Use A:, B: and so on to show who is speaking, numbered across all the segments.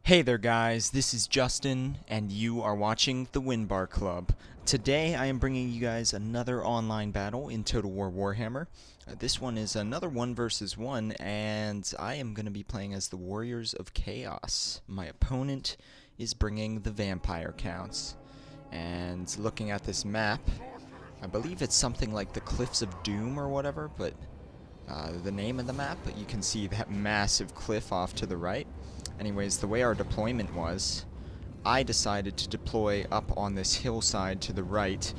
A: Hey there guys, this is Justin, and you are watching the WinBarClub. Today I am bringing you guys another online battle in Total War Warhammer. This one is another 1 versus 1, and I am going to be playing as the Warriors of Chaos. My opponent is bringing the Vampire Counts. And looking at this map, I believe it's something like the Cliffs of Doom or whatever, but the name of the map, but you can see that massive cliff off to the right. Anyways, the way our deployment was, I decided to deploy up on this hillside to the right.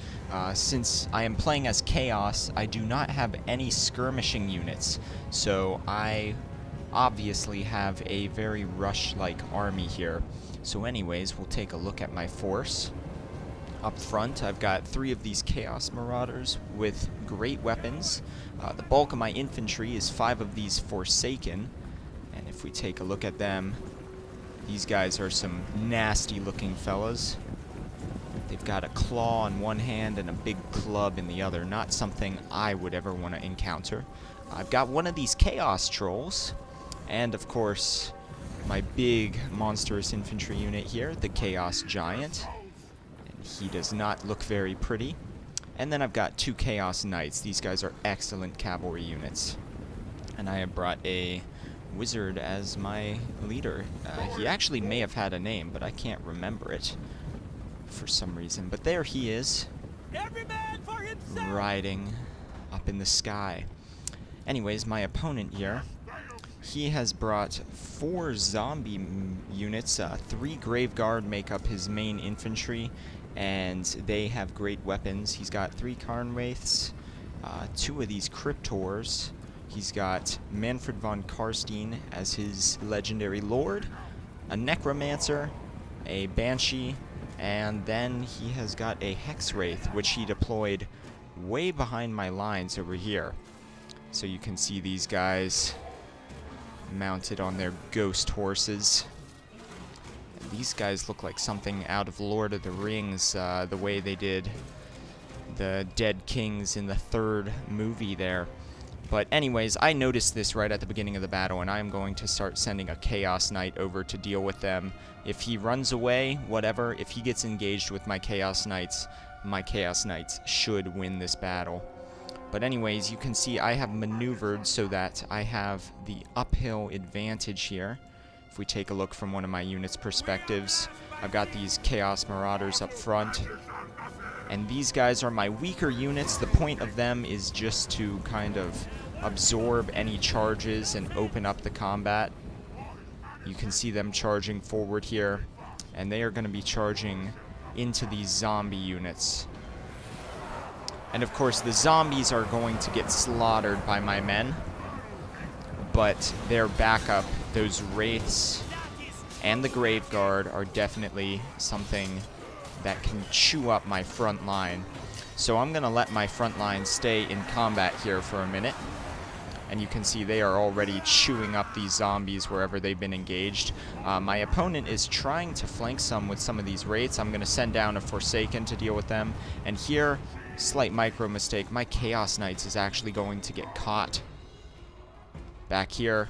A: Since I am playing as Chaos, I do not have any skirmishing units, so I obviously have a very rush-like army here. So anyways, we'll take a look at my force. Up front, I've got 3 of these Chaos Marauders with great weapons. The bulk of my infantry is 5 of these Forsaken. And if we take a look at them, these guys are some nasty looking fellas. They've got a claw in one hand and a big club in the other. Not something I would ever want to encounter. I've got one of these Chaos Trolls. And of course, my big monstrous infantry unit here, the Chaos Giant. And he does not look very pretty. And then I've got 2 Chaos Knights. These guys are excellent cavalry units. And I have brought a Wizard as my leader. He actually may have had a name, but I can't remember it for some reason. But there he is, every man for himself, riding up in the sky. Anyways, my opponent here, he has brought 4 zombie units. 3 Grave Guard make up his main infantry, and they have great weapons. He's got 3 Karn Wraiths, 2 of these Cryptors. He's got Manfred von Karstein as his legendary lord, a Necromancer, a Banshee, and then he has got a Hex Wraith, which he deployed way behind my lines over here. So you can see these guys mounted on their ghost horses. And these guys look like something out of Lord of the Rings, the way they did the Dead Kings in the 3rd movie there. But anyways, I noticed this right at the beginning of the battle, and I'm going to start sending a Chaos Knight over to deal with them. If he runs away, whatever, if he gets engaged with my Chaos Knights should win this battle. But anyways, you can see I have maneuvered so that I have the uphill advantage here. If we take a look from one of my units' perspectives, I've got these Chaos Marauders up front. And these guys are my weaker units. The point of them is just to kind of absorb any charges and open up the combat. You can see them charging forward here, and they are going to be charging into these zombie units. And of course, the zombies are going to get slaughtered by my men, but their backup, those Wraiths and the Grave Guard, are definitely something that can chew up my front line. So I'm going to let my front line stay in combat here for a minute. And you can see they are already chewing up these zombies wherever they've been engaged. My opponent is trying to flank some with some of these Wraiths. I'm going to send down a Forsaken to deal with them. And here, slight micro mistake, my Chaos Knights is actually going to get caught. Back here,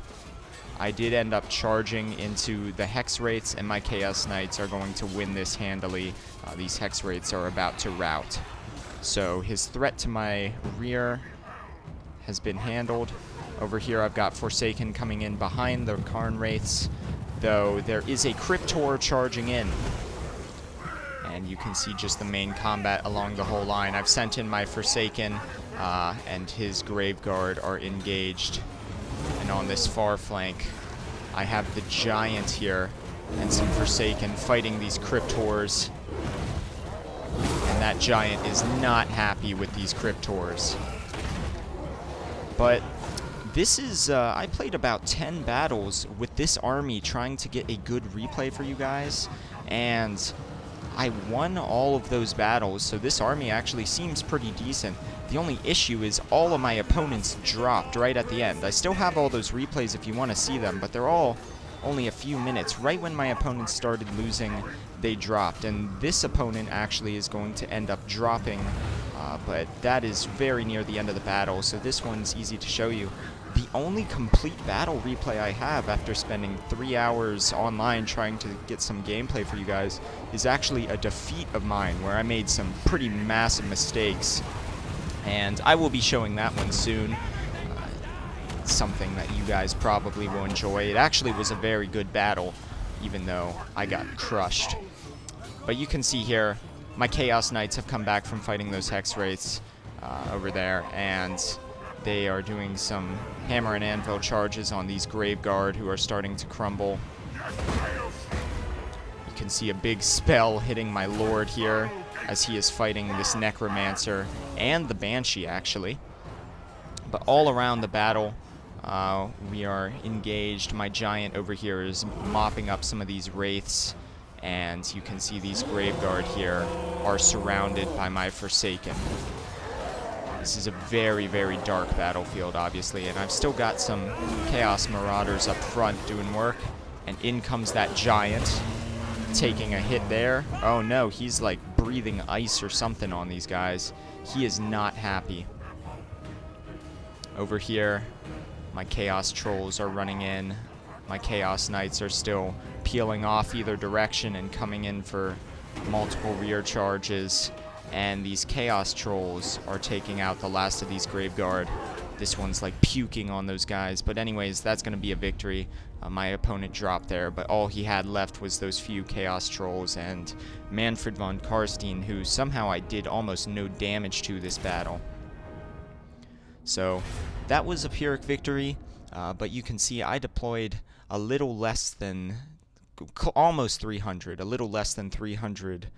A: I did end up charging into the Hex Wraiths, and my Chaos Knights are going to win this handily. These Hex Wraiths are about to rout. So his threat to my rear has been handled. Over here I've got Forsaken coming in behind the Karn Wraiths, though there is a Cryptor charging in. And you can see just the main combat along the whole line. I've sent in my Forsaken, and his Grave Guard are engaged. And on this far flank, I have the Giant here and some Forsaken fighting these Cryptors. And that Giant is not happy with these Cryptors. But this is, I played about 10 battles with this army trying to get a good replay for you guys. And I won all of those battles, so this army actually seems pretty decent. The only issue is all of my opponents dropped right at the end. I still have all those replays if you want to see them, but they're all only a few minutes. Right when my opponents started losing, they dropped. And this opponent actually is going to end up dropping, but that is very near the end of the battle, so this one's easy to show you. the only complete battle replay I have after spending 3 hours online trying to get some gameplay for you guys is actually a defeat of mine where I made some pretty massive mistakes. And I will be showing that one soon. Something that you guys probably will enjoy. It actually was a very good battle, even though I got crushed. But you can see here, my Chaos Knights have come back from fighting those Hex Wraiths over there, and they are doing some hammer and anvil charges on these Grave Guard who are starting to crumble. You can see a big spell hitting my Lord here as he is fighting this Necromancer and the Banshee, actually. But all around the battle, we are engaged. My Giant over here is mopping up some of these Wraiths, and you can see these Grave Guard here are surrounded by my Forsaken. This is a very, very dark battlefield, obviously, and I've still got some Chaos Marauders up front doing work, and in comes that Giant, taking a hit there. Oh no, he's like breathing ice or something on these guys. He is not happy. Over here, my Chaos Trolls are running in. My Chaos Knights are still peeling off either direction and coming in for multiple rear charges. And these Chaos Trolls are taking out the last of these Grave Guard. This one's like puking on those guys. But anyways, that's going to be a victory. My opponent dropped there, but all he had left was those few Chaos Trolls and Manfred von Karstein, who somehow I did almost no damage to this battle. So that was a Pyrrhic victory, but you can see I deployed a little less than, almost 300, a little less than 300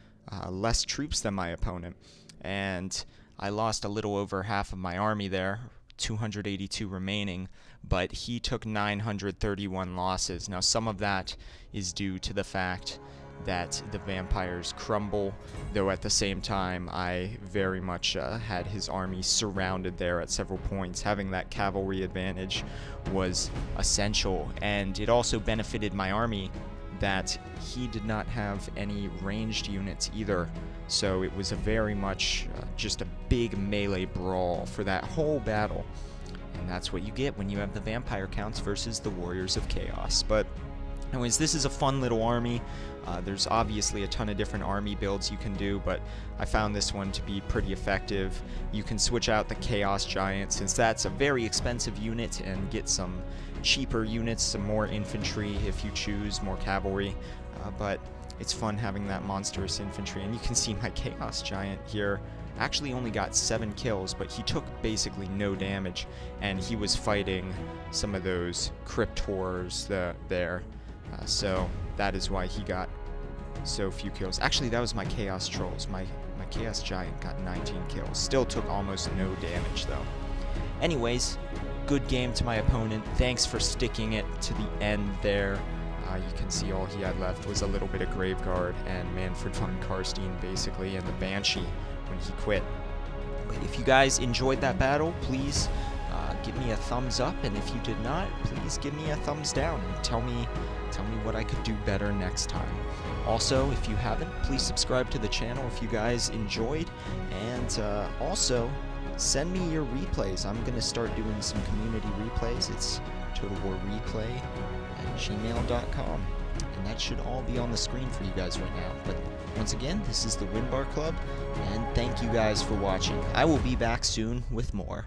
A: less troops than my opponent, and I lost a little over half of my army there, 282 remaining, but he took 931 losses. Now some of that is due to the fact that the vampires crumble, though at the same time I very much had his army surrounded there at several points. Having that cavalry advantage was essential, and it also benefited my army that he did not have any ranged units either, so it was a very much just a big melee brawl for that whole battle, and that's what you get when you have the vampire counts versus the Warriors of Chaos. But anyways, this is a fun little army. There's obviously a ton of different army builds you can do, but I found this one to be pretty effective. You can switch out the Chaos Giant, since that's a very expensive unit, and get some cheaper units, some more infantry if you choose, more cavalry. But it's fun having that monstrous infantry. And you can see my Chaos Giant here actually only got 7 kills, but he took basically no damage, and he was fighting some of those Crypt Horrors there. So that is why he got so few kills. Actually, that was my Chaos Trolls. My Chaos Giant got 19 kills. Still took almost no damage, though. Anyways, good game to my opponent. Thanks for sticking it to the end there. You can see all he had left was a little bit of Graveguard and Manfred von Karstein, basically, and the Banshee when he quit. But if you guys enjoyed that battle, please give me a thumbs up, and if you did not, please give me a thumbs down and tell me what I could do better next time. Also, if you haven't, please subscribe to the channel if you guys enjoyed, and also send me your replays. I'm going to start doing some community replays. It's totalwarreplay@gmail.com, and that should all be on the screen for you guys right now. But once again, this is the WinBarClub, and thank you guys for watching. I will be back soon with more.